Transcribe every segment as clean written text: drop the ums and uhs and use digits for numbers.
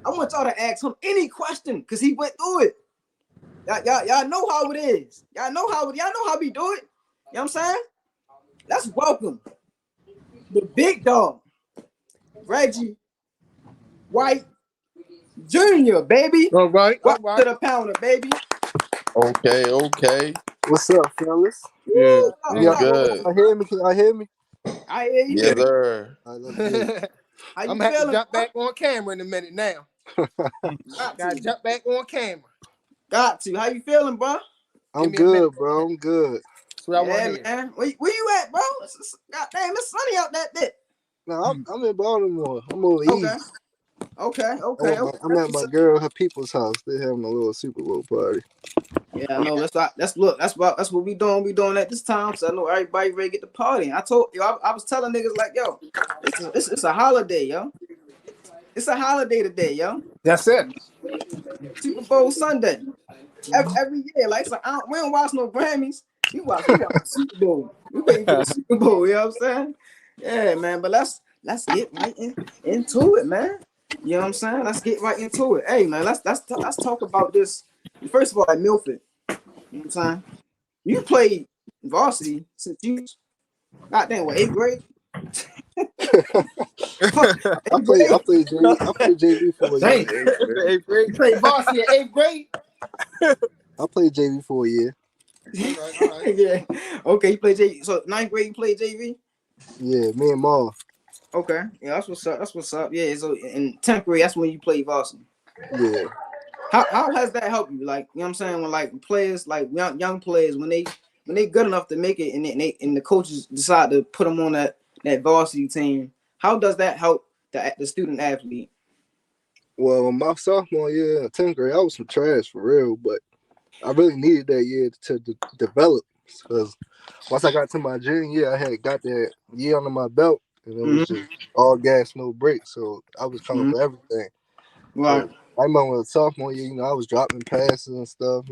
I want y'all to ask him any question because he went through it. Y'all know how it is. Y'all know how we do it. You know what I'm saying? Let's welcome the big dog, Reggie White Jr., baby. All right. Welcome to the pounder, baby. Okay. What's up, fellas? Yeah. Good. Can y'all hear me? Can y'all hear me? I hear you. Yes, sir. All right, let's get it. How you I'm gonna have to feeling? jump back on camera in a minute now. Gotta jump back on camera. Got to. How you feeling, bro? I'm good, bro. I'm good. That's what I want to hear. Man. Where you at, bro? God damn, it's sunny out that bit. No, I'm in Baltimore. I'm over east. Okay. I'm at my girl, her people's house. They're having a little Super Bowl party. Yeah, I know. That's what we doing. We doing at this time. So I know everybody ready to get the party. I told you, I was telling niggas like, yo, it's a holiday, yo. It's a holiday today, yo. That's it. Super Bowl Sunday. Every year, like we don't watch no Grammys. We watch the Super Bowl. We waiting for the Super Bowl. You know what I'm saying? Yeah, man. But let's get right into it, man. You know what I'm saying? Let's get right into it. Hey, man, let's talk about this. First of all, at Milford, you know what I'm saying? You played varsity since you, goddamn, what, 8th grade? I played JV for a year. 8th grade. You played varsity in 8th grade? I played JV for a year. All right. Yeah. Okay, you played JV. So 9th grade you played JV? Yeah, me and Ma. Okay. Yeah, that's what's up. Yeah, so in 10th grade, that's when you played varsity. Yeah. How has that helped you? Like, you know what I'm saying? When like players, like young players, when they good enough to make it and the coaches decide to put them on that varsity team, how does that help the student athlete? Well, my sophomore year in 10th grade, I was some trash for real, but I really needed that year to develop because once I got to my junior year, I had got that year under my belt, and it was just all gas, no brakes. So I was coming for everything. Right. So I remember sophomore year, I was dropping passes and stuff,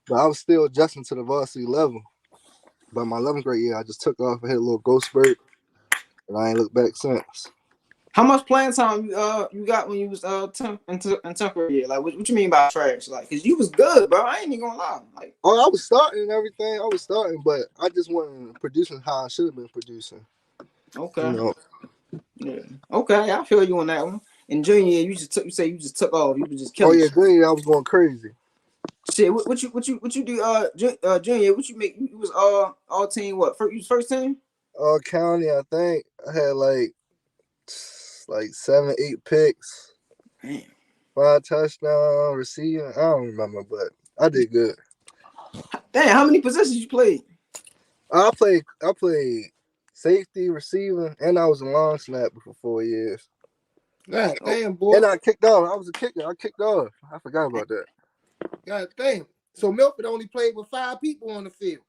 but I was still adjusting to the varsity level. By my 11th grade year, I just took off. I had a little growth spurt, and I ain't looked back since. How much playing time you got when you was 10th grade year? Like, what you mean by trash? Like, cause you was good, bro. I ain't even gonna lie. Like, I was starting and everything. But I just wasn't producing how I should have been producing. okay. Yeah. Okay, I feel you on that one. In junior year, you just took off. You was just killing. Oh yeah, junior year I was going crazy. Shit, what you do? Junior year, what you make? You was all team. What? You was first team? County, I think I had like 7, 8 picks, Damn. 5 touchdowns, receiving. I don't remember, but I did good. Damn, how many positions you played? I played safety, receiving, and I was a long snapper for 4 years. God damn, boy. And I kicked off. I was a kicker. I kicked off. I forgot about that. God damn. So Milford only played with 5 people on the field.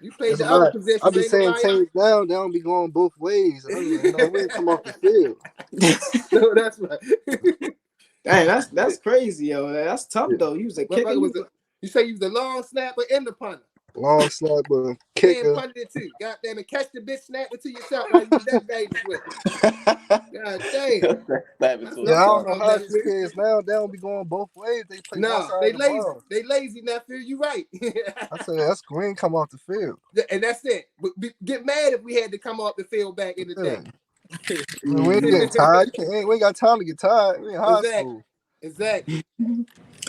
You played the other position. I be saying teams now, they don't be going both ways. We didn't come off the field. No, that's right. Dang, that's crazy, yo. That's tough though. You was a kicker. You say you was a long snapper and the punter. Long snapper, kicker. And punted it too. God damn it. Catch the bitch, snap it to yourself like you that dangerous with it. God damn. Yeah, I don't know how these kids now, they don't be going both ways. They play they lazy. They lazy, nephew. You right. I said that's green come off the field. And that's it. Get mad if we had to come off the field back in the day. We ain't getting tired. We ain't got time to get tired. We in high school. Exactly.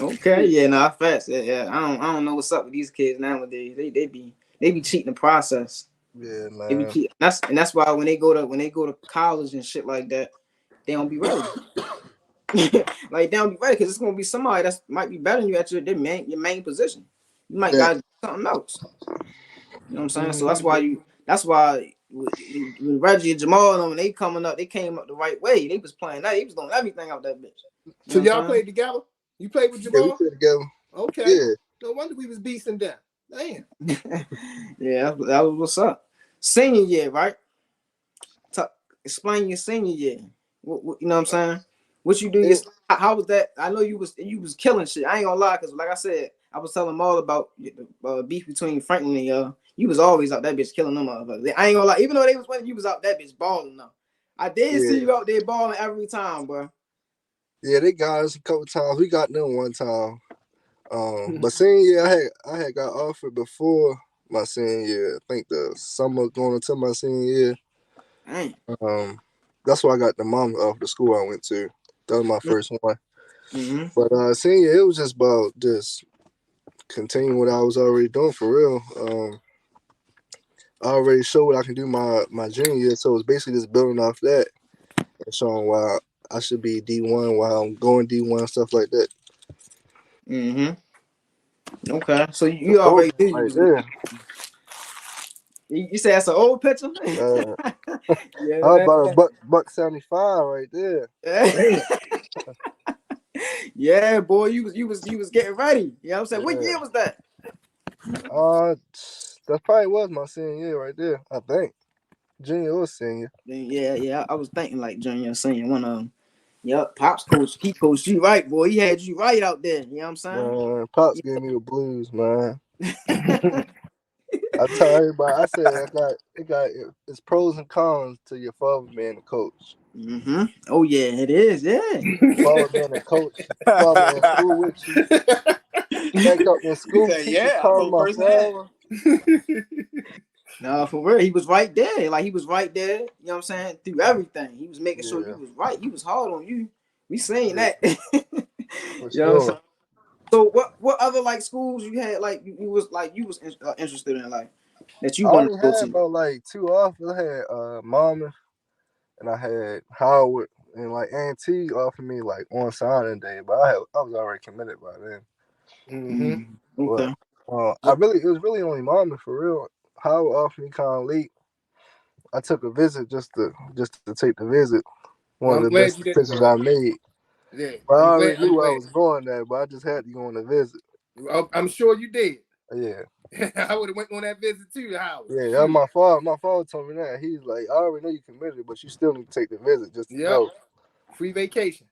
Okay, yeah, nah, facts. Yeah. I don't know what's up with these kids nowadays. They be cheating the process. Yeah, man. They be cheating. That's why when they go to college and shit like that, they don't be ready. Like they don't be ready because it's gonna be somebody that might be better than you at your main position. You might got something else. You know what I'm saying? So that's why when Reggie and Jamal when they coming up, they came up the right way. They was playing that. They was doing everything out that bitch. So y'all played together? You played with Jamal? Yeah, we played together. Okay. Yeah. No wonder we was beasting down. Damn. Yeah, that was what's up. Senior year, right? Explain your senior year. What, you know what I'm saying? What you do? How was that? I know you was killing shit. I ain't gonna lie, cause like I said, I was telling them all about the beef between Franklin and y'all. You was always out that bitch killing them motherfuckers. I ain't gonna lie, even though they was winning, you was out that bitch balling them. I did Yeah. see you out there balling every time, bro. Yeah, they got us a couple times. We got them one time. But senior year, I had got offered before my senior year. I think the summer going into my senior year. Dang. That's why I got the mom off the school I went to. That was my first one. Mm-hmm. But senior year, it was just about just continuing what I was already doing for real. I already showed what I can do my junior year, so it's basically just building off that and showing why I should be D1 while I'm going D1 stuff like that. Mm-hmm. Okay. So you Oh, already knew you right was. there. You say that's an old picture? Uh, how Yeah. about a buck 75 right there? Damn. Yeah, boy, you was getting ready. You know what I'm saying? What Yeah. year was that? That probably was my senior year right there. I think junior or senior. Yeah. I was thinking like junior, senior, one of them. Yep, Pops coach, he coached you right, boy. He had you right out there. You know what I'm saying? Man, Pops gave me the blues, man. I tell everybody, I said it's pros and cons to your father being a coach. Mm-hmm. Oh yeah, it is. Yeah. Father being a coach, father in school with you. Back up in He school, said, teachers "Yeah, I calling know my firsthand." father. No, for real, he was right there. Like he was right there. You know what I'm saying? Through everything, he was making sure you Yeah, was right. He was hard on you. We seen yeah, that. You for know what I'm saying? sure. So what other like schools you had like you was interested in like that you I wanted only to go had to? about like two offers. I had Mama and I had Howard and like Auntie offered me like on signing day, but I was already committed by then. Mm-hmm. But Okay. it was really only Mama for real. Howard offered me kind of late. I took a visit just to take the visit. One Well, of I'm the glad best you didn't decisions go. I made. Yeah, But I I'm glad. already I'm knew I glad. was going there, but I just had to go on a visit. I'm sure you did. Yeah. I would have went on that visit too, Howard. Yeah, that's Shoot. my father. My father told me that. He's like, I already know you committed, but you still need to take the visit just to Yep. know. Free vacation.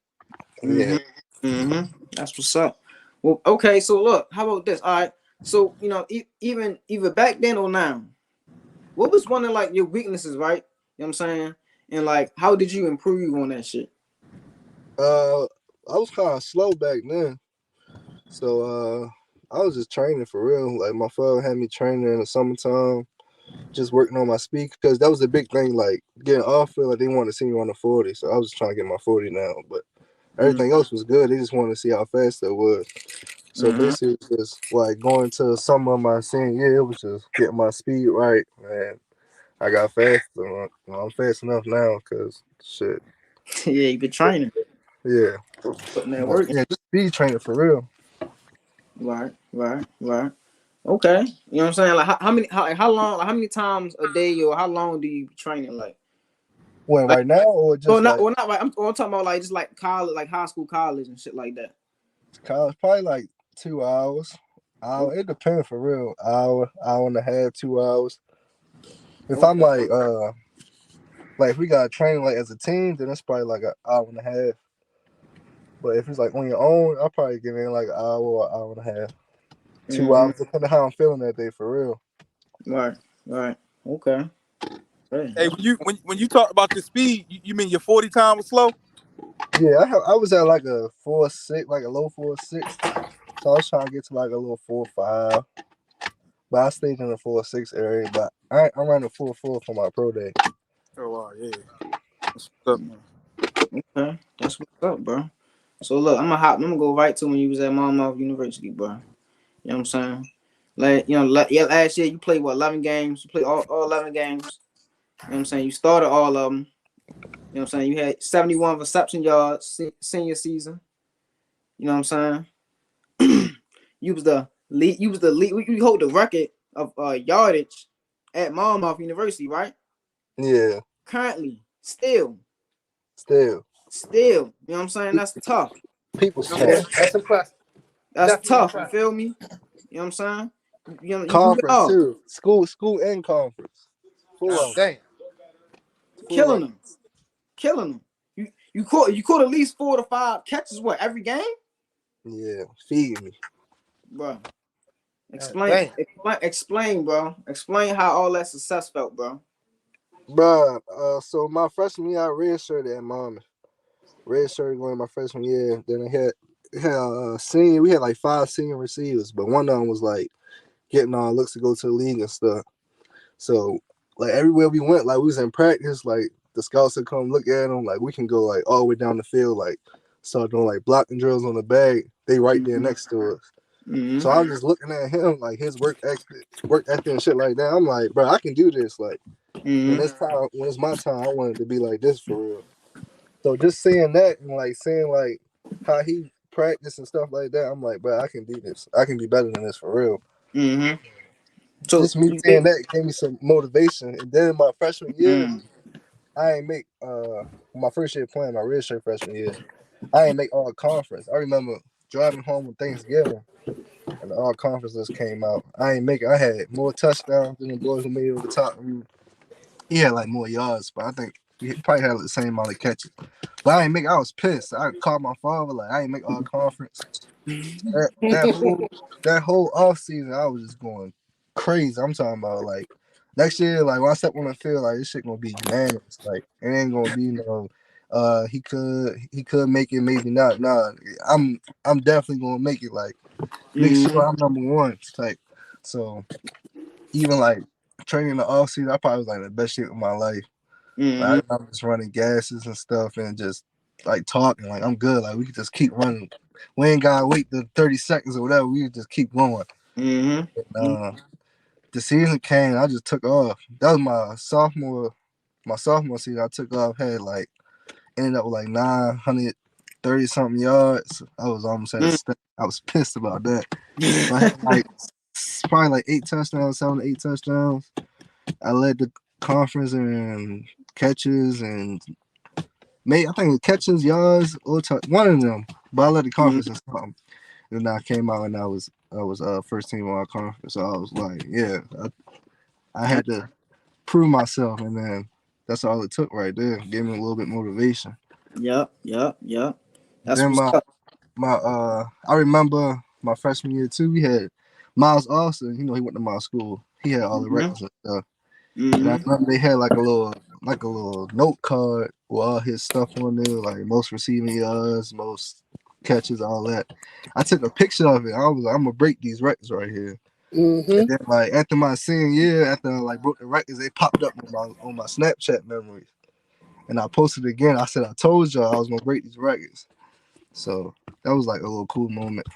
Yeah. Mm-hmm. That's what's up. Well, okay. So look, how about this? All right. So even either back then or now, what was one of like your weaknesses, right? You know what I'm saying? And like, how did you improve on that shit? I was kind of slow back then. So I was just training for real. Like my father had me training in the summertime, just working on my speed because that was the big thing. Like getting off it, like they wanted to see me on the 40, so I was trying to get my 40 now. But everything else was good. They just wanted to see how fast it was. So Mm-hmm. basically, it was just like going to summer of my senior year, it was just getting my speed right, and I got fast. I'm fast enough now because shit. Yeah, you been training, Yeah, putting that but work in. yeah, just speed training for real. Right. Okay. You know what I'm saying? Like how long, like how many times a day or how long do you be training? When Like right now or or just not like or not right. I'm talking about like just like college, like high school, college and shit like that. college, probably like 2 hours. Hour, it depends for real. Hour and a half, 2 hours. If I'm Okay. like if we got training like as a team, then it's probably like an hour and a half. But if it's like on your own, I'll probably give in like an hour or hour and a half. 2 hours, Mm-hmm. depending how I'm feeling that day for real. Right. Okay. Hey, Hey, when you talk about your speed, you mean your 40 time was slow? Yeah, I was at like a 4.6, like a low 4.6. So I was trying to get to like a little 4.5. But I stayed in the 4.6 area. But I'm running 4.4 for my pro day. Oh wow, yeah. That's what's up, man. okay. That's what's up, bro. So look, I'm gonna go right to when you was at Monmouth University, bro. You know what I'm saying? Like, yeah, last year you played what 11 games. You played all 11 games. You know what I'm saying? You started all of them. You know what I'm saying? You had 71 reception yards senior season. You know what I'm saying? You was the lead. You was the lead. You hold the record of yardage at Monmouth University, right? Yeah, Currently, still. still. You know what I'm saying? That's tough. People You know what I'm Yeah, stat. saying? that's impressive. That's Definitely tough. You impressive. feel me? You know what I'm saying? You do it Conference all. too. School and conference. God 4 of them. damn. Full Killing ride. them. Killing them. You caught at least 4 to 5 catches. What every game, Yeah, feed me. bro? God Explain, damn. explain, explain, bro. Explain how all that success felt, bro. Bruh, so my freshman year, I redshirted at Miami. Redshirted going my freshman year. Then senior. We had like 5 senior receivers, but one of them was like getting all looks to go to the league and stuff. So like everywhere we went, like we was in practice, like the scouts would come look at them. Like we can go like all the way down the field, like start doing like blocking drills on the bag. They right there next to us. So I'm just looking at him, like his work ethic and shit like that. I'm like, bro, I can do this. Like when it's my time, I want it to be like this for real. So just seeing that and like seeing like how he practiced and stuff like that, I'm like, bro, I can do this. I can be better than this for real. So Just me you seeing think? that gave me some motivation. And then my freshman year, I ain't make my first year playing my redshirt freshman year. I ain't make all conference. I remember driving home on Thanksgiving and the all conference list came out. I ain't make it. I had more touchdowns than the boy who made it over the top. He had like more yards, but I think he probably had like the same amount of catches. But I ain't make. I was pissed. I called my father like I ain't make all conference. That whole off season, I was just going crazy. I'm talking about like next year, like when I step on the field, like this shit gonna be unanimous. Like it ain't gonna be no. He could make it, maybe not. Nah, I'm definitely gonna make it. Like make sure I'm number one type. So even like training the off season, I probably was like the best shit of my life. Like I'm just running gases and stuff and just like talking. Like I'm good. Like we could just keep running. We ain't gotta wait the 30 seconds or whatever. We could just keep going. The season came. I just took off. That was my sophomore season. I took off. Had like ended up with like 930 something yards. I was almost at a step. I was pissed about that. But I had like probably like 8 touchdowns, 7 to 8 touchdowns. I led the conference in catches and I think catches, yards, or one of them. But I led the conference in something. And then I came out and I was first team all conference. So I was like, yeah, I had to prove myself, and then that's all it took right there. Gave me a little bit motivation. Yep. That's Then what's up. I remember my freshman year too. We had Miles Austin. He went to my school. He had all the records and stuff. And I remember they had like a little note card with all his stuff on there, like most receiving yards, most catches, all that. I took a picture of it. I was like, I'm gonna break these records right here. And then like after my senior year, after I like broke the records, they popped up on my Snapchat memories. And I posted it again. I said I told y'all I was gonna break these records. So that was like a little cool moment.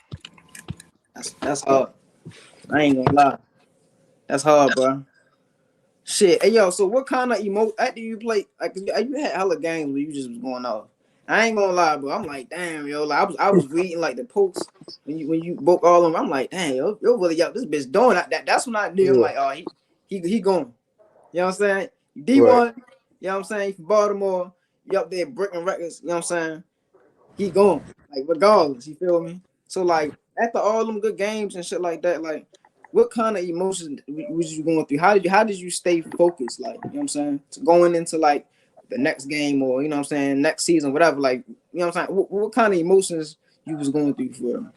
That's hard. I ain't gonna lie. That's hard, bro. Shit. Hey, yo. So what kind of after you play? Like you had hella games where you just was going off. I ain't gonna lie, bro. I'm like, damn, yo. Like I was reading like the posts when you broke all of them. I'm like, damn, yo really this bitch doing that's when I knew. I'm Yeah, like, oh, he going. You know what I'm saying? right. D1. You know what I'm saying? From Baltimore. You up there breaking records. You know what I'm saying? He going. Like regardless. You feel me? So like after all them good games and shit like that, like what kind of emotions was you going through? How did you stay focused? Like, you know what I'm saying? To going into like the next game or you know what I'm saying, next season, whatever. Like, you know what I'm saying? What kind of emotions you was going through for them?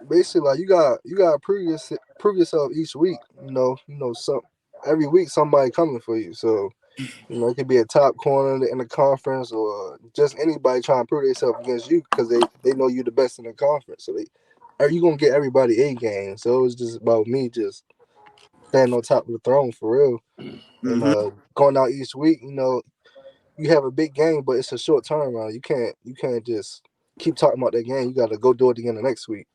Basically, like you got to prove yourself each week. Some every week somebody coming for you. So it could be a top corner in the conference or just anybody trying to prove themselves against you because they know you the best in the conference. So you gonna get everybody a game. So it was just about me just standing on top of the throne for real and going out each week. You have a big game, but it's a short turnaround. You can't just keep talking about that game. You got to go do it again the next week.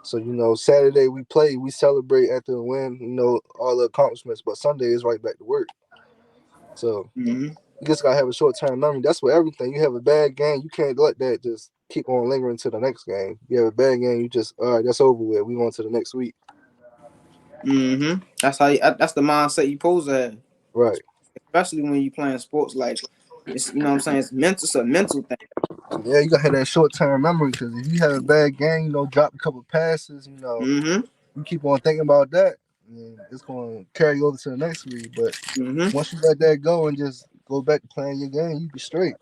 So Saturday we celebrate after the win. All the accomplishments, but Sunday is right back to work. So you just gotta have a short term memory. That's what everything. You have a bad game, you can't let that just keep on lingering to the next game. You have a bad game, you just all right. That's over with. We on to the next week. That's that's the mindset you pose to have, Right. especially when you playing sports. Like, it's you know what I'm saying. It's a mental thing. Yeah, you gotta have that short term memory because if you have a bad game, drop a couple passes, you keep on thinking about that, and it's gonna carry over to the next week. But once you let that go and just go back to playing your game, you be straight.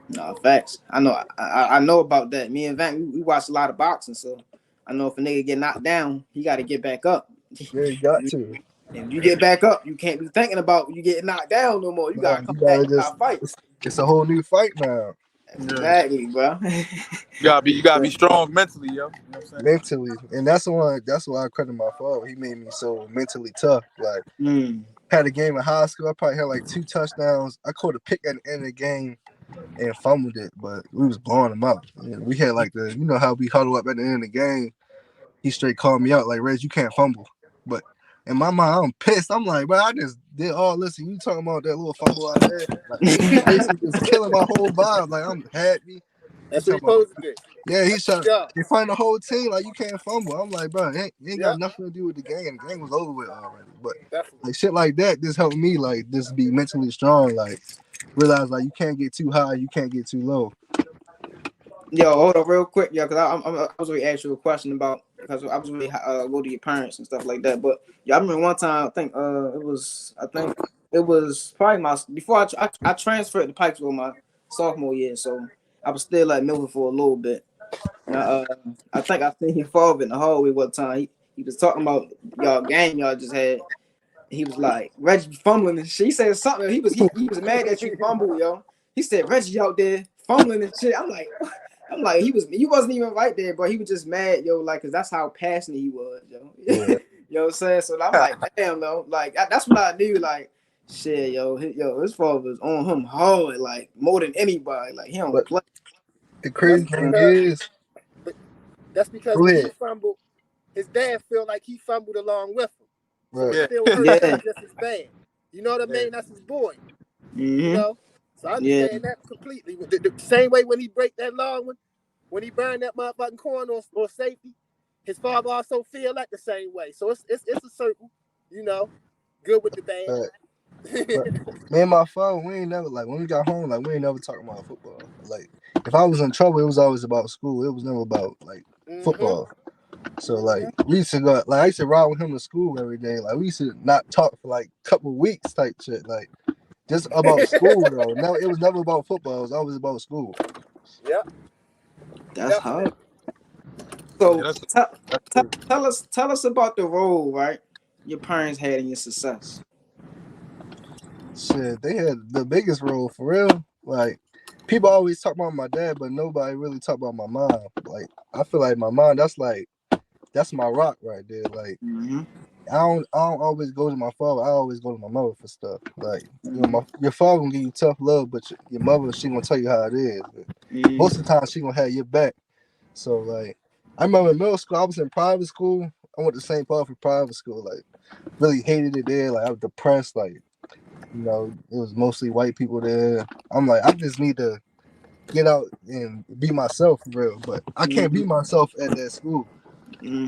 No facts. I know. I know about that. Me and Van, we watch a lot of boxing, so I know if a nigga get knocked down, he got to get back up. Yeah, you got to. And you get back up, you can't be thinking about you getting knocked down no more. You Nah, gotta come you back gotta and just fight. it's a whole new fight now. Yeah. Exactly, bro. You gotta be strong mentally, yo. You know what I'm saying? Mentally, and that's why I credit my father. He made me so mentally tough. Like had a game in high school, I probably had like 2 touchdowns. I caught a pick at the end of the game and fumbled it, but we was blowing them up. And we had like you know how we huddle up at the end of the game. He straight called me out like, Reg, you can't fumble. But in my mind, I'm pissed. I'm like, bro, I just did all this, and you talking about that little fumble out there? Like, he basically just killing my whole vibe. Like, I'm happy. That's what he supposed to do. Yeah, he's That's trying. his job. He find the whole team like you can't fumble. I'm like, bro, it ain't got Yep. nothing to do with the game. The game was over with already. But Definitely. like shit like that just helped me like just be mentally strong. Like realize like you can't get too high, you can't get too low. Yo, hold on real quick, yo, because I was going to ask you a question about, because I was really go to your parents and stuff like that. But yeah, I remember one time, I think it was probably before I transferred to Pikesville my sophomore year, so I was still at Milford for a little bit. And I think I seen your father in the hallway one time. He was talking about y'all game y'all just had. He was like, Reggie fumbling and shit. He said something. He was mad that you fumbled, yo. He said Reggie out there fumbling and shit. I'm like, he wasn't even right there, but he was just mad, yo, like, cause that's how passionate he was, yo. Yeah. You know what I'm saying? So I'm like, damn, though, like that's what I knew, like, shit, his father was on him hard, like more than anybody, like he don't play. The crazy thing is, that's because when he fumbled, his dad feel like he fumbled along with him. So right. it still hurt him just as bad. You know what I mean? That's his boy. You know? So I understand that completely. The same way when he break that long one, when he burned that motherfucking corner or safety, his father also feel like the same way. So it's a circle, you know, good with the bad. But me and my father, we ain't never like when we got home, like we ain't never talking about football. Like if I was in trouble, it was always about school. It was never about like football. So like we used to go, like I used to ride with him to school every day. Like we used to not talk for like a couple of weeks type shit. Like just about school though. No, it was never about football. It was always about school. Yeah, that's hard. So tell us about the role, right? Your parents had in your success. Shit, they had the biggest role for real. Like people always talk about my dad, but nobody really talk about my mom. Like I feel like my mom, that's my rock right there. Like I don't always go to my father. I always go to my mother for stuff. Like you know, your father gonna give you tough love, but your mother, she gonna tell you how it is. Most of the time, she gonna have your back. So like, I remember in middle school, I was in private school. I went to St. Paul for private school. Like, really hated it there. Like I was depressed. Like, you know, it was mostly white people there. I'm like, I just need to get out and be myself for real. But I can't be myself at that school.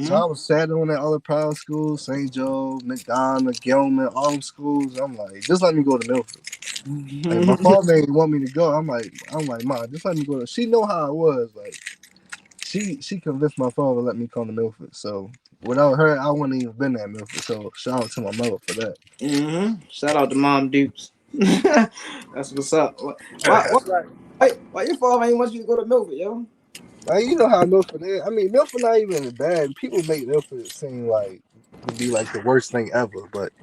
So I was sad on that other private schools, St. Joe, McDonald, Gilman, all them schools. I'm like, just let me go to Milford. Like my father didn't want me to go. I'm like, Mom, just let me go. She know how I was. Like she convinced my father to let me come to Milford. So without her, I wouldn't even been at Milford. So shout out to my mother for that. Shout out to Mom Dukes. That's what's up. Why your father ain't want you to go to Milford, yo? Like, you know how Milford is. I mean, Milford not even bad. People make Milford seem like to be like the worst thing ever. But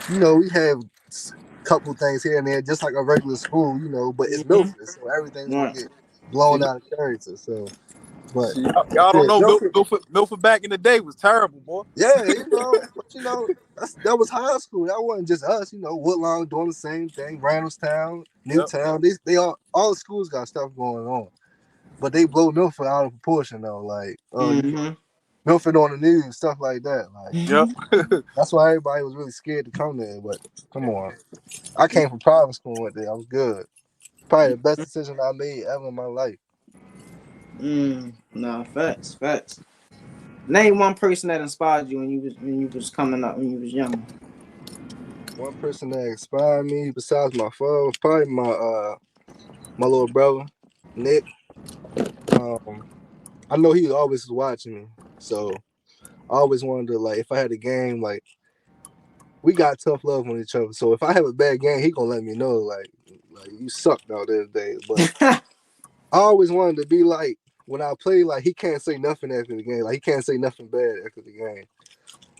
you know, we have a couple things here and there, just like a regular school, you know. But it's Milford, so everything's gonna get blown out of character. So, but y'all don't know Milford back in the day was terrible, boy. Yeah, you know, but you know, that was high school. That wasn't just us. You know, Woodlawn doing the same thing. Randallstown, Newtown, they all the schools got stuff going on. But they blow Milford out of proportion though. Like, Milford on the news, stuff like that. Like, that's why everybody was really scared to come there. But come on, I came from private school and went there. I was good. Probably the best decision I made ever in my life. No, facts. Name one person that inspired you when you was coming up, when you was young. One person that inspired me besides my father was probably my little brother, Nick. I know he always was watching me, so I always wanted to, like, if I had a game, like, we got tough love on each other. So if I have a bad game, he gonna let me know, like you sucked out there today. But I always wanted to be like, when I play, like, he can't say nothing after the game. Like, he can't say nothing bad after the game.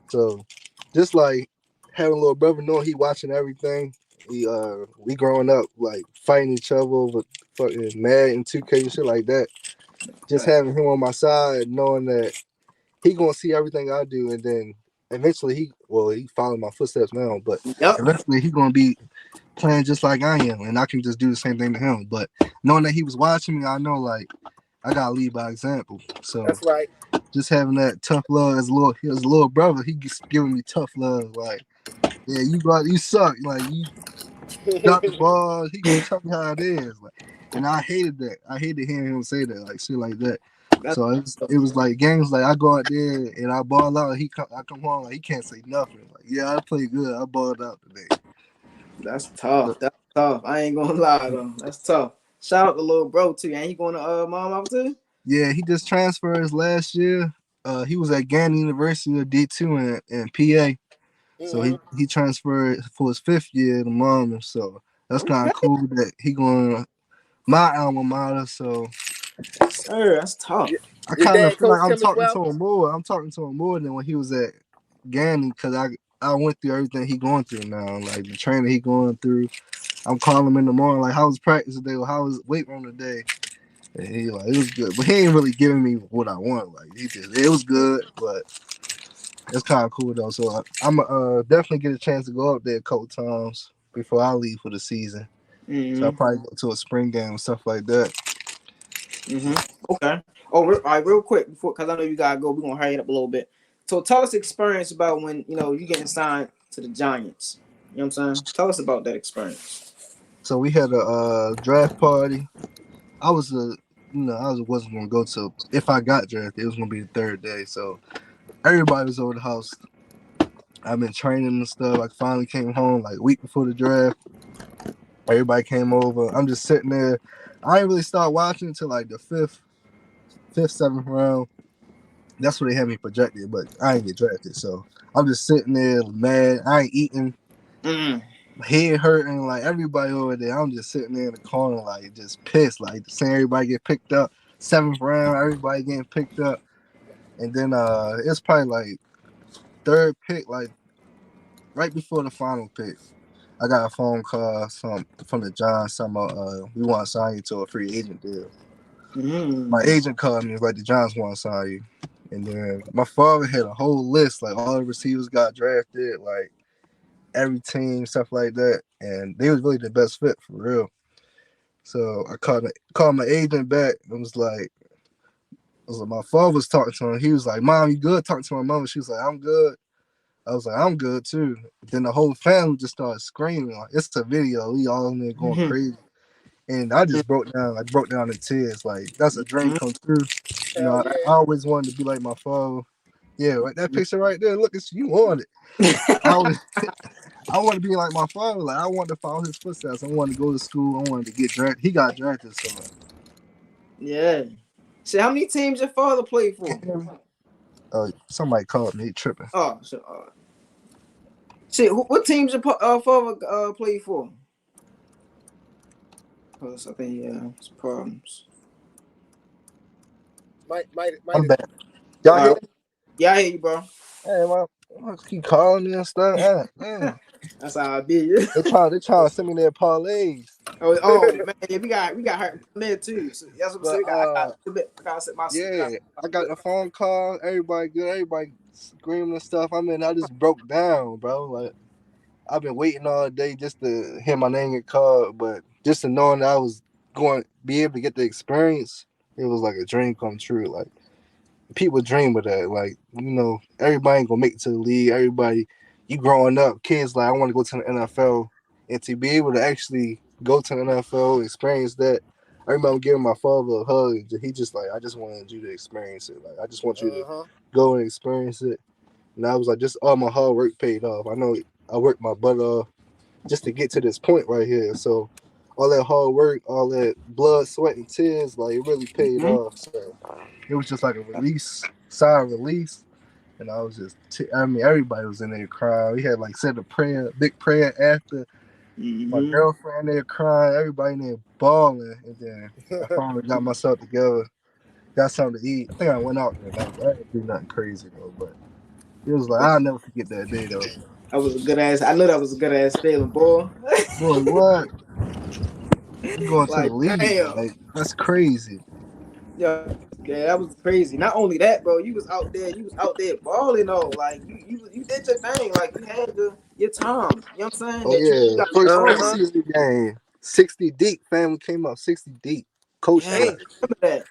So just like having a little brother knowing he watching everything. We growing up like fighting each other over fucking mad and 2K and shit like that. Just having him on my side, knowing that he gonna see everything I do, and then eventually he following my footsteps now, but eventually he gonna be playing just like I am, and I can just do the same thing to him. But knowing that he was watching me, I know like I gotta lead by example. So that's right. Just having that tough love as a little brother, he's giving me tough love. Like, yeah, you suck. Like you drop the ball. He gonna tell me how it is. Like, and I hated that. I hated hearing him say that, like shit like that. So it was like games like I go out there and I ball out. I come home like he can't say nothing. Like, yeah, I played good. I balled out today. That's tough. That's tough. I ain't gonna lie though. That's tough. Shout out to little bro too. Ain't he going to mom too? Yeah, he just transferred his last year. He was at Gannett University of D2 in PA. So he transferred for his 5th year to Mom, so that's kind of cool that he going my alma mater. So sir, that's tough. I Your kind of dad feel like coached I'm him as talking well? to him more. I'm talking to him more than when he was at Gannett because I went through everything he going through now, like the training he going through. I'm calling him in the morning like, how was practice today? Or how was weight room today? And he like, it was good, but he ain't really giving me what I want. Like it was good, but it's kind of cool though. So I'm definitely get a chance to go up there a couple times before I leave for the season. So I'll probably go to a spring game and stuff like that. Okay. Oh, all right, real quick before, because I know you gotta go. We're gonna hurry it up a little bit. So tell us experience about when you getting signed to the Giants. You know what I'm saying? Tell us about that experience. So we had a draft party. I wasn't gonna go to if I got drafted. It was gonna be the 3rd day. So everybody was over the house. I've been training and stuff. I finally came home like a week before the draft. Everybody came over. I'm just sitting there. I didn't really start watching until like the 5th, 7th round. That's where they had me projected, but I ain't get drafted. So I'm just sitting there mad. I ain't eating. Head hurting, like everybody over there. I'm just sitting there in the corner, like just pissed, like seeing everybody get picked up. 7th round, everybody getting picked up. And then it's probably like 3rd pick, like right before the final pick. I got a phone call from the Giants talking about we want to sign you to a free agent deal. My agent called me, like the Giants want to sign you. And then my father had a whole list, like all the receivers got drafted, like every team, stuff like that. And they was really the best fit for real. So I called my agent back and was like, my father was talking to him. He was like, Mom, you good? Talking to my mom. She was like, I'm good. I was like, I'm good too. Then the whole family just started screaming. Like, it's a video. We all in there going crazy. And I just broke down. I broke down in tears. Like, that's a dream come true. You know, I always wanted to be like my father. Yeah, like that picture right there. Look, you want it. I want to be like my father. Like, I wanted to follow his footsteps. I wanted to go to school. I wanted to get drafted. He got drafted, so. Yeah. So how many teams your father played for? Somebody called me. He tripping. Oh, so, shit, what teams your father played for? I think it's problems. I'm back. Y'all hear? Yeah, I hear you, bro. Hey, man, keep calling me and stuff. That's how I be. They trying to send me their parlays. Oh man, yeah, we got hurt there too. So that's what I'm saying. I gotta set my I got a phone call. Everybody good. Everybody screaming and stuff. I mean, I just broke down, bro. Like I've been waiting all day just to hear my name get called, but just to knowing that I was going to be able to get the experience, it was like a dream come true. Like people dream of that. Like, everybody ain't gonna make it to the league. Everybody, you growing up, kids like I want to go to the NFL, and to be able to actually go to the NFL, experience that. I remember giving my father a hug. He just like, I just wanted you to experience it. Like, I just want you to go and experience it. And I was like, just all my hard work paid off. I know I worked my butt off just to get to this point right here. So all that hard work, all that blood, sweat, and tears, like it really paid off. So it was just like a release, sigh of release. And I was just, everybody was in there crying. We had like said a prayer, big prayer after. My girlfriend there crying, everybody in there bawling. And then I finally got myself together, got something to eat. I think I went out there. I didn't do nothing crazy though, but it was like, I'll never forget that day though. That was a good ass. I know that was a good ass feeling, boy. Boy, what? You going to the Like, league? damn. Like that's crazy. Yeah, yeah, that was crazy. Not only that, bro, you was out there, balling though. Like you did your thing. Like you had your time. You know what I'm saying? Oh That you yeah, got first your own. preseason game, 60 deep. Family came up 60 deep. Coach Yeah, Damn. remember that.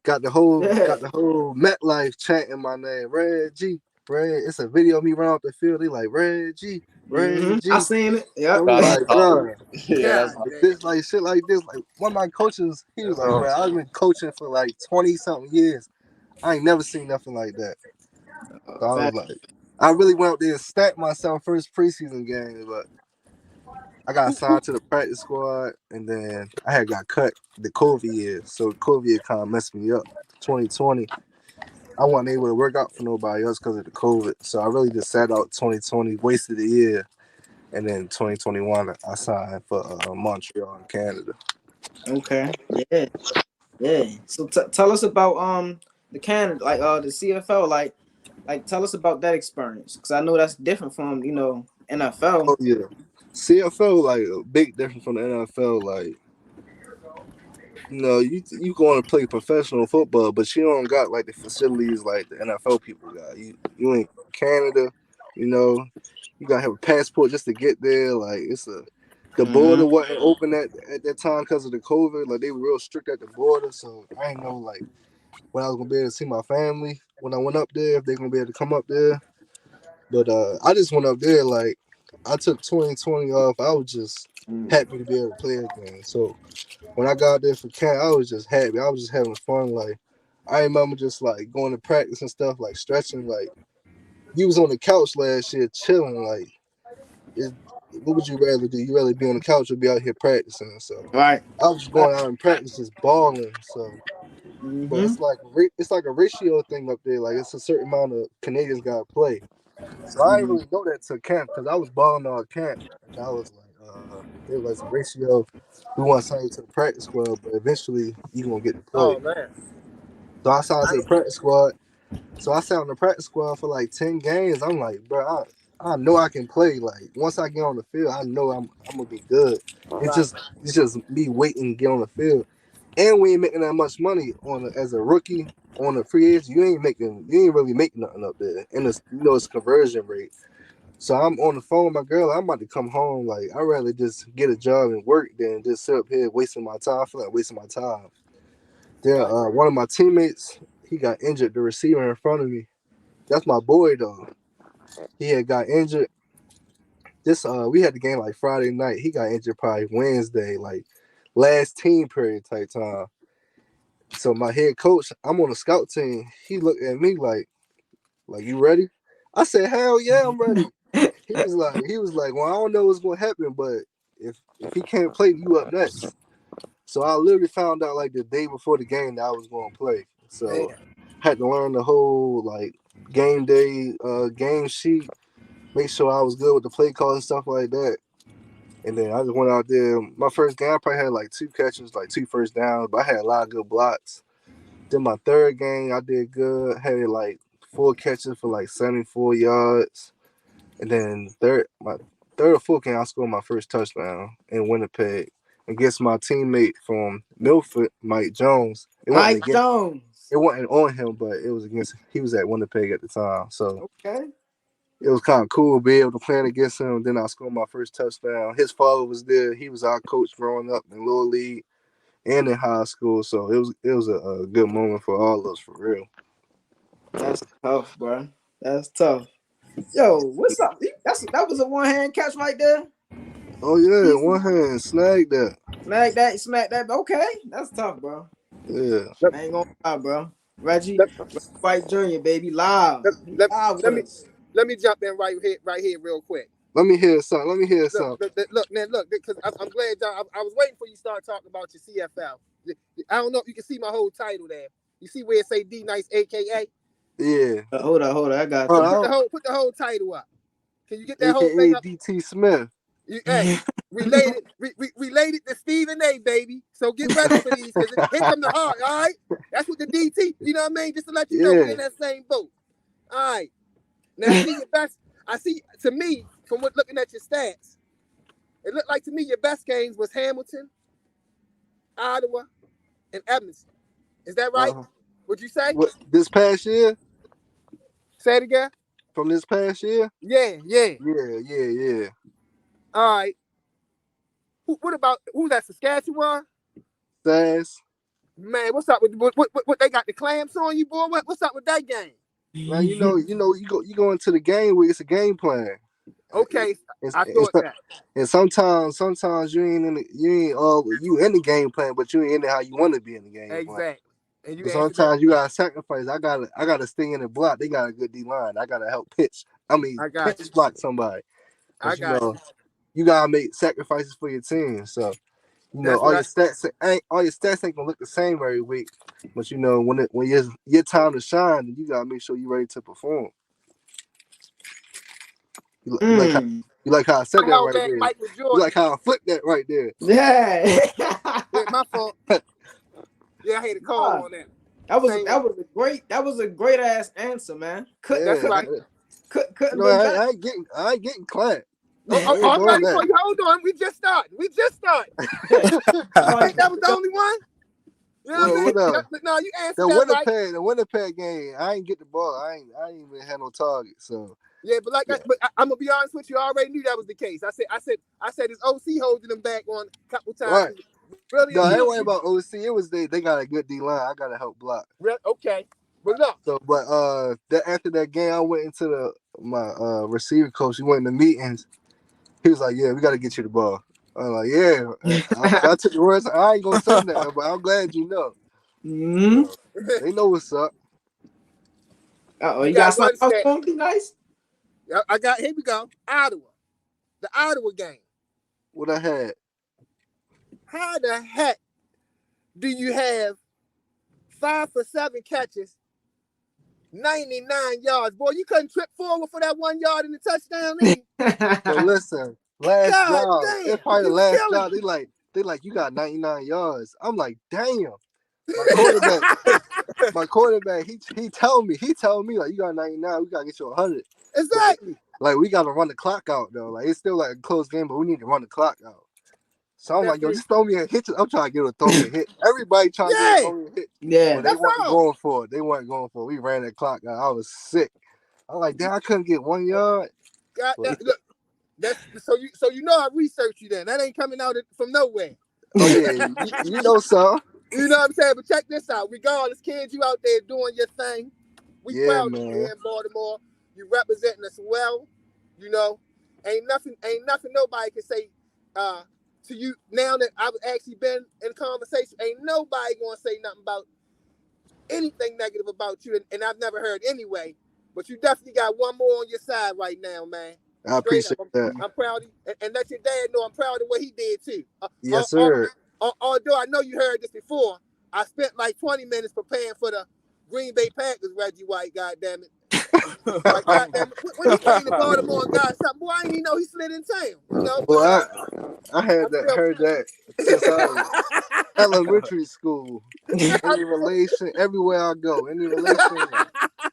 got the Yeah. whole MetLife chanting my name, Reggie. Red. It's a video of me running off the field. They like Reggie, I Reggie. seen it. Yep. I'm Shout out like, Holly. bro, Yeah, God that's how. damn. this like shit like this. Like one of my coaches, he was like, bro, I've been coaching for like 20 something years. I ain't never seen nothing like that. So I was Fact. like, I really went out there and stacked myself first preseason game, but I got Who, assigned to the practice squad, and then I had got cut the COVID year. So COVID year kind of messed me up. 2020, I wasn't able to work out for nobody else because of the COVID. So I really just sat out 2020, wasted the year, and then 2021 I signed for Montreal in Canada. Okay. Yeah. Yeah. So tell us about the Canada, like the CFL, like tell us about that experience, because I know that's different from NFL. Oh yeah, CFL like a big difference from the NFL. Like you going to play professional football, but you don't got like the facilities like the NFL people got. You in Canada, you know, you gotta have a passport just to get there. Like the Mm-hmm. border wasn't open at that time because of the COVID. Like they were real strict at the border, so I didn't know like when I was gonna be able to see my family when I went up there, if they're gonna be able to come up there. But I just went up there like I took 2020 off. I was just happy to be able to play again. So when I got there for camp, I was just happy. I was just having fun. Like I remember just like going to practice and stuff, like stretching. Like you was on the couch last year chilling. Like what would you rather do? You rather be on the couch or be out here practicing? So Right. I was going out and practice just balling. So, but Mm-hmm. it's like a ratio thing up there. Like it's a certain amount of Canadians got to play. So I didn't Mm-hmm. really know that till camp because I was balling all camp, and I was like, it was like a ratio. We want to sign you to the practice squad, but eventually you gonna get to play. oh man. So I signed I, to the practice squad. So I sat on the practice squad for like 10 games. I'm like, bro, I know I can play. Like once I get on the field, I know I'm gonna be good. It's right. just it's just me waiting to get on the field, and we ain't making that much money as a rookie on a free agent. You ain't really making nothing up there, and it's conversion rate. So I'm on the phone with my girl. I'm about to come home. Like I'd rather just get a job and work than just sit up here wasting my time. I feel like wasting my time. Then Right. one of my teammates, he got injured. The receiver in front of me. That's my boy though. He had got injured. This we had the game like Friday night. He got injured probably Wednesday, like last team period type time. So my head coach, I'm on the scout team. He looked at me like you ready? I said, hell yeah, I'm ready. He was like, well, I don't know what's gonna happen, but if he can't play, you up next. So I literally found out like the day before the game that I was gonna play. So Damn. I had to learn the whole like game day game sheet, make sure I was good with the play calls and stuff like that. And then I just went out there. My first game, I probably had like 2 catches, like 2 first downs, but I had a lot of good blocks. Then my third game, I did good. Had like 4 catches for like 74 yards. And then my third or fourth game, I scored my first touchdown in Winnipeg against my teammate from Milford, Mike Jones. Mike Jones. It wasn't on him, but it was against. He was at Winnipeg at the time, so Okay. it was kind of cool being able to play against him. Then I scored my first touchdown. His father was there. He was our coach growing up in Little League and in high school, so it was a good moment for all of us for real. That's tough, bro. That's tough. Yo, what's up? That was a one hand catch right there. Oh yeah, Easy. one hand snag that. Smack that. Okay, that's tough, bro. Yeah. Let, I ain't gonna lie, bro. Reggie let, White Jr., baby, live. let, He let, live let with me us. let me jump in right here real quick. Let me hear something. Let me hear Look, something. look, man, look, because I'm glad y'all. I was waiting for you to start talking about your CFL. I don't know if you can see my whole title there. You see where it say D Nice, AKA. Yeah. Hold on. I got Put you. Uh, the whole title up. Can you get that whole thing AKA up? DT Smith. Hey, related to Stephen A, baby. So get ready for these, because here come the heart. All right, that's what the DT. You know what I mean? Just to let you know, we Yeah. in that same boat. All right. Now see your best. I see. To me, from looking at your stats, it looked like to me your best games was Hamilton, Ottawa, and Edmonton. Is that right? Would you say? What this past year? Say it again. From this past year? Yeah. Yeah. All right. What about who's that? Saskatchewan? Sass. Man, what's up with what they got the clamps on you, boy? What's up with that game? Man, you go into the game where it's a game plan. Okay, I thought that. And sometimes you ain't in the game plan, but you ain't in it how you want to be in the game plan. Exactly. And sometimes you gotta sacrifice. I gotta stay in the block. They got a good D line. I gotta help pitch. Pitch block somebody. You gotta make sacrifices for your team. So all your stats ain't gonna look the same every week. But when your time to shine, you gotta make sure you're ready to perform. You like how I said that right there. You like how I flipped that right there. Yeah. Yeah, my fault. Yeah, I hate to call on that. That was a great ass answer, man. That's right. I ain't getting clapped. I'm ready for you. Hold on. We just started. I think that was the only one. You know what I'm saying? No, you answered that right. The Winnipeg game, I ain't get the ball. I ain't even had no target. So yeah, but I'm gonna be honest with you. I already knew that was the case. I said his OC holding him back on a couple times. Right. Really? No, I ain't worried about OC. It was they got a good D line. I gotta help block. Okay. But look. So, after that game, I went into my receiver coach. He went in the meetings. He was like, "Yeah, we got to get you the ball." I'm like, "Yeah." I took the words. I ain't gonna say that, but I'm glad you know. So, they know what's up. You got something else for me? Nice. I got. Here we go. Ottawa, the Ottawa game. What I had. How the heck do you have 5 for 7 catches, 99 yards? Boy, you couldn't trip forward for that 1 yard in the touchdown lead. So listen, last job, it's probably the last job. They like, you got 99 yards. I'm like, damn. My quarterback, he told me like, you got 99, we gotta get you 100. Exactly. Like we gotta run the clock out though. Like it's still like a close game, but we need to run the clock out. So I'm like, yo, just throw me a hit. I'm trying to get a throw me a hit. Everybody trying to get a throw me a hit. Yeah. But they weren't going for it. We ran that clock out. I was sick. I'm like, damn, I couldn't get 1 yard. Look, so you know I researched you then. That ain't coming out from nowhere. Oh yeah, you know so. You know what I'm saying? But check this out. Regardless, kids, you out there doing your thing. We proud of you here in Baltimore. You representing us well. You know, ain't nothing nobody can say to you now that I've actually been in conversation. Ain't nobody gonna say nothing about anything negative about you, and I've never heard anyway. But you definitely got one more on your side right now, man. I appreciate that. I'm proud of you, and let your dad know I'm proud of what he did too. Yes, sir. Although I know you heard this before, I spent like 20 minutes preparing for the Green Bay Packers, Reggie White, goddamn it. Like, goddamn it. When he came to Baltimore and got something, boy, I didn't even know he slid in town. You know? Well, I heard that since I was elementary school. Any relation, everywhere I go, any relation,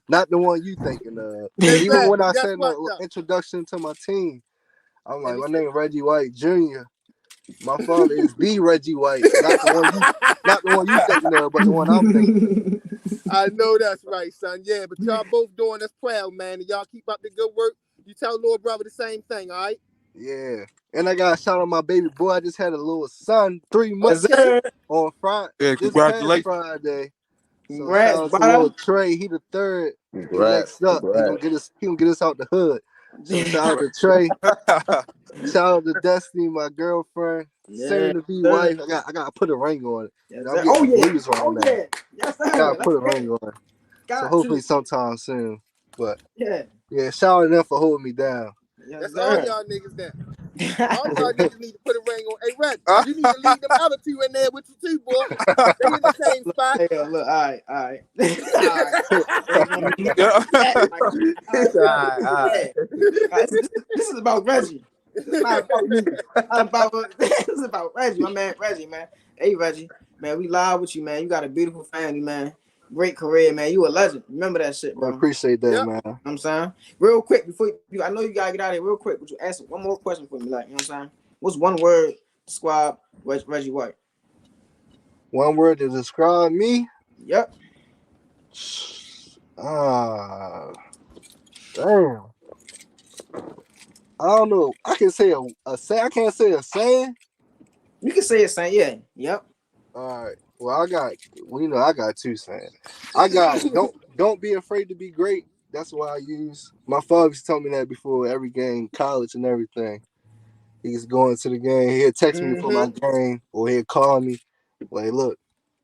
not the one you thinking of. Exactly. Even when I said the introduction to my team, I'm like, my name is Reggie White Jr. My father is the Reggie White, not the one you thinking of, but the one I'm thinking of. I know that's right, son. Yeah, but y'all both doing us proud, man. And y'all keep up the good work. You tell little brother the same thing, all right? Yeah. And I got a shout out my baby boy. I just had a little son, 3 months on Friday. Yeah, congratulations. Friday. Congrats, so shout out to little Trey. He the third. Next up. He gonna get us out the hood. So shout out to Trey. Shout out to Destiny, my girlfriend. Soon to be wife. I gotta put a ring on it. Yes, yeah. Yes, sir. I gotta put a ring on it. So hopefully sometime soon. But yeah, shout out to them for holding me down. Yes, that's all y'all niggas then. All y'all niggas need to put a ring on. Hey, Red, you need to leave them other two in there with you too, boy. They in the same spot. Hey, look, all right. This is about Reggie. It's not about me. This is about Reggie, my man, Reggie, man. Hey, Reggie, man, we live with you, man. You got a beautiful family, man. Great career, man. You a legend. Remember that shit, bro. I appreciate that, man. You know what I'm saying? Real quick, before you, I know you gotta get out of here real quick, but you ask one more question for me, like, you know what I'm saying? What's one word to describe Reggie White? One word to describe me? Yep. Damn. I don't know. I can say a say. I can't say a saying. You can say it, saying, yeah. Yep. All right. Well, I got two sayings. I got don't be afraid to be great. That's what I use. My father used to tell me that before every game, college and everything. He's going to the game. He'll text me before my game, or he'll call me. Like, look,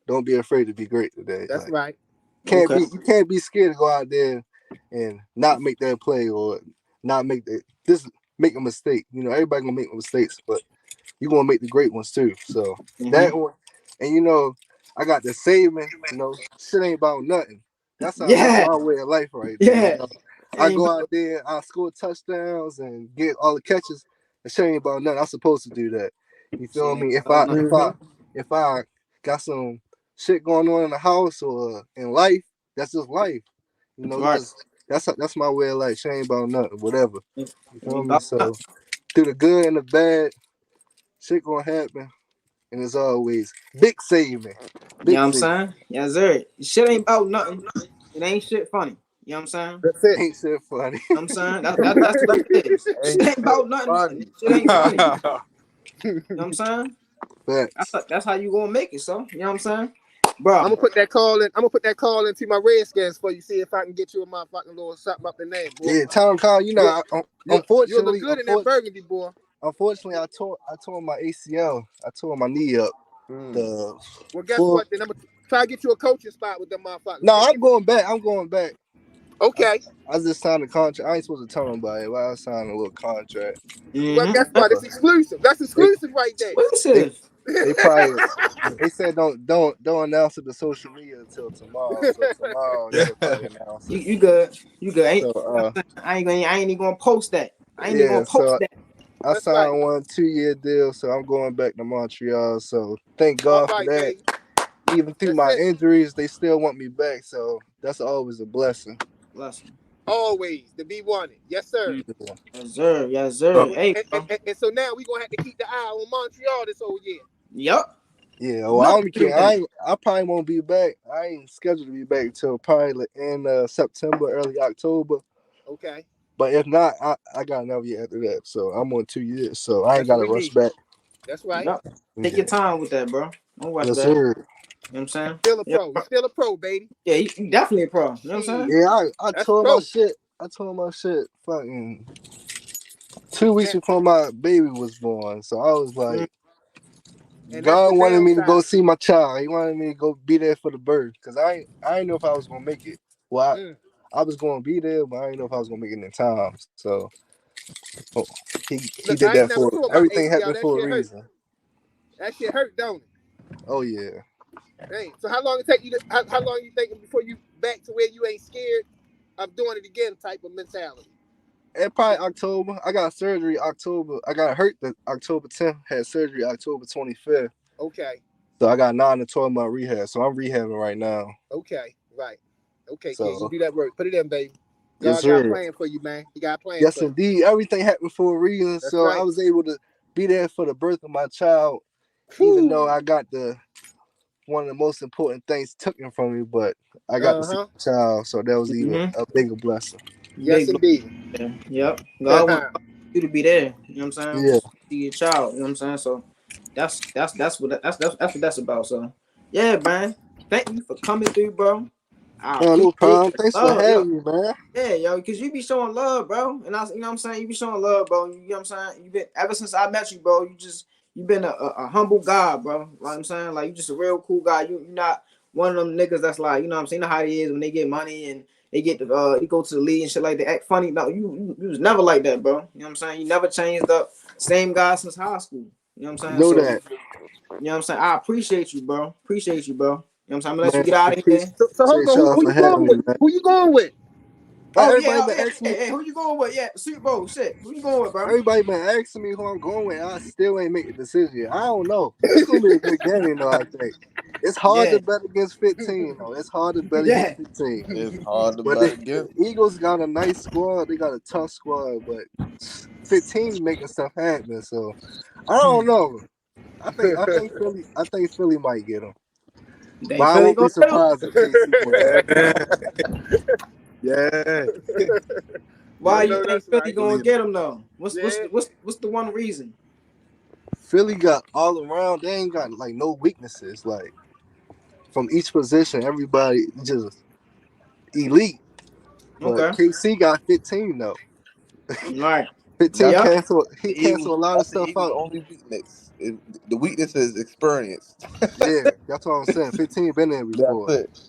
don't be afraid to be great today. That's like, right. You can't be scared to go out there and not make that play or not make make a mistake. You know, everybody gonna make mistakes, but you gonna make the great ones too. So that one, and you know, I got the saving. You know, shit ain't about nothing. That's my way of life right there. Yeah. You know? I go out there, I score touchdowns and get all the catches. And shit ain't about nothing. I'm supposed to do that. You feel me? If I got some shit going on in the house or in life, that's just life. You know, that's my way of life. Shit ain't about nothing, whatever. You feel me? So through the good and the bad, shit gonna happen. And as always, big saving. You know what I'm saying? Yes, sir. Shit ain't about nothing. It ain't shit funny. You know what I'm saying? That's it. Ain't shit funny. You know what I'm saying? That's what it is. Shit ain't about nothing. Shit ain't funny. You know what I'm saying? That's how you gonna make it, so you know what I'm saying? Bro. I'm gonna put that call into my Redskins for you, see if I can get you a motherfucking little something up in there, boy. Yeah, Tom Call, you know, unfortunately, you look good in that burgundy, boy. Unfortunately, I tore my ACL. I tore my knee up. Well, guess what? Then I'm gonna try to get you a coaching spot with them motherfuckers. No, I'm going back. Okay. I just signed a contract. I ain't supposed to tell them about it, but I signed a little contract. Well, guess what? It's exclusive. That's exclusive right there. They probably they said don't announce it to social media until tomorrow. So tomorrow they'll probably announce it. You good. So, I ain't even gonna post that. I ain't even gonna post that. I signed one 2-year deal, so I'm going back to Montreal. So thank God for that. Baby. Even through my injuries, they still want me back. So that's always a blessing. Always to be wanted. Yes, sir. Yes, sir. Yes, sir. And so now we're gonna have to keep the eye on Montreal this whole year. Yep. Yeah, well, I probably won't be back. I ain't scheduled to be back until probably in September, early October. Okay. But if not, I got another year after that. So I'm on 2 years. So I ain't got to rush back. That's right. Yep. Take your time with that, bro. Don't rush that. Sir. You know what I'm saying? Still a pro. You're still a pro, baby. Yeah, you definitely a pro. You know what I'm saying? Yeah, I told my shit. I told my shit fucking 2 weeks before my baby was born. So I was like, God wanted me to go see my child. He wanted me to go be there for the birth. Because I didn't know if I was going to make it. Well, I was going to be there, but I didn't know if I was going to make it in time. So he did that for everything happened for a reason. That shit hurt, don't it? Oh, yeah. Dang. So how long it take you how long you thinking before you back to where you ain't scared of doing it again type of mentality? It probably October. I got surgery October. I got hurt October 10th. Had surgery October 25th. Okay. So I got 9 to 12 month rehab. So I'm rehabbing right now. Okay. Right. Okay, so, kid, you do that work. Put it in, baby. God yes, got a plan for you, man. He got a plan for you. Yes, indeed. Everything happened for a reason. That's so right. I was able to be there for the birth of my child, even though I got one of the most important things taken from me, but I got to see the child, so that was even a bigger blessing. Yes, indeed. Yep. God wants you to be there. You know what I'm saying? Yeah. See your child. You know what I'm saying? So that's what that's about. So yeah, man. Thank you for coming through, bro. No problem. Thanks for having me, man. Yeah, yo, because you be showing love, bro. And you know what I'm saying? You be showing love, bro. You know what I'm saying? You been ever since I met you, bro. You been a humble guy, bro. Like I'm saying, like you just a real cool guy. You not one of them niggas that's like, you know what I'm saying, you know how it is when they get money and they get to you go to the league and shit like that. Act funny. No, you was never like that, bro. You know what I'm saying? You never changed up. Same guy since high school. You know what I'm saying? Know that. You know what I'm saying? I appreciate you, bro. You know what I'm saying? I'm gonna let you get out of here. So hold on, who you going with? Who you going with? Oh Everybody yeah, been asking me. hey, who you going with? Yeah, Super Bowl shit. Who you going with, bro? Everybody been asking me who I'm going with. I still ain't make a decision. I don't know. It's gonna be a good game, though. I think it's hard to bet against 15. Though it's hard to bet against 15. It's hard to But bet the against. Eagles got a nice squad. They got a tough squad, but 15 making stuff happen. So I don't know. I think Philly might get them. But I Philly won't be gonna get him? surprised if KC wins. Yeah. Why you know think that's Philly right. gonna get him though? What's Yeah. the one reason? Philly got all around. They ain't got like no weaknesses. Like from each position, everybody just elite. But Okay. KC got 15 though. Right. 15 That's Yep. cancel. He the Eagles. canceled a lot of That's the stuff Eagles' out. only weakness. The weakness is experience. Yeah, that's what I'm saying. 15 been there That's before. it.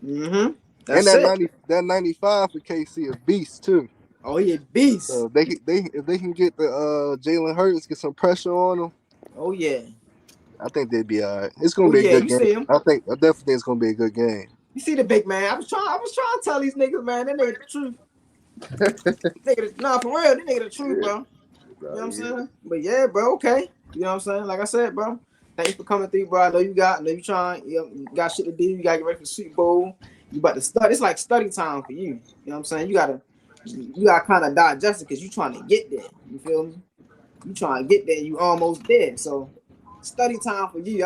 Mm-hmm. And That's it. that 95 for KC a beast too. Oh, he a beast. So if they can get the Jalen Hurts, get some pressure on them, Oh yeah. I think they'd be all right. It's gonna Oh be a yeah. good You game. see him. I definitely think it's gonna be a good game. You see the big man. I was trying to tell these niggas, man, that nigga the truth. Nah, for real, that nigga the truth, bro. You know what I'm saying? But yeah, bro, okay. You know what I'm saying? Like I said, bro. Thanks for coming through, bro. I know you trying, you got shit to do. You gotta get ready for the Super Bowl. You about to study. It's like study time for you. You know what I'm saying? You gotta kind of digest it because you trying to get there. You feel me? You trying to get there, you almost there. So study time for you.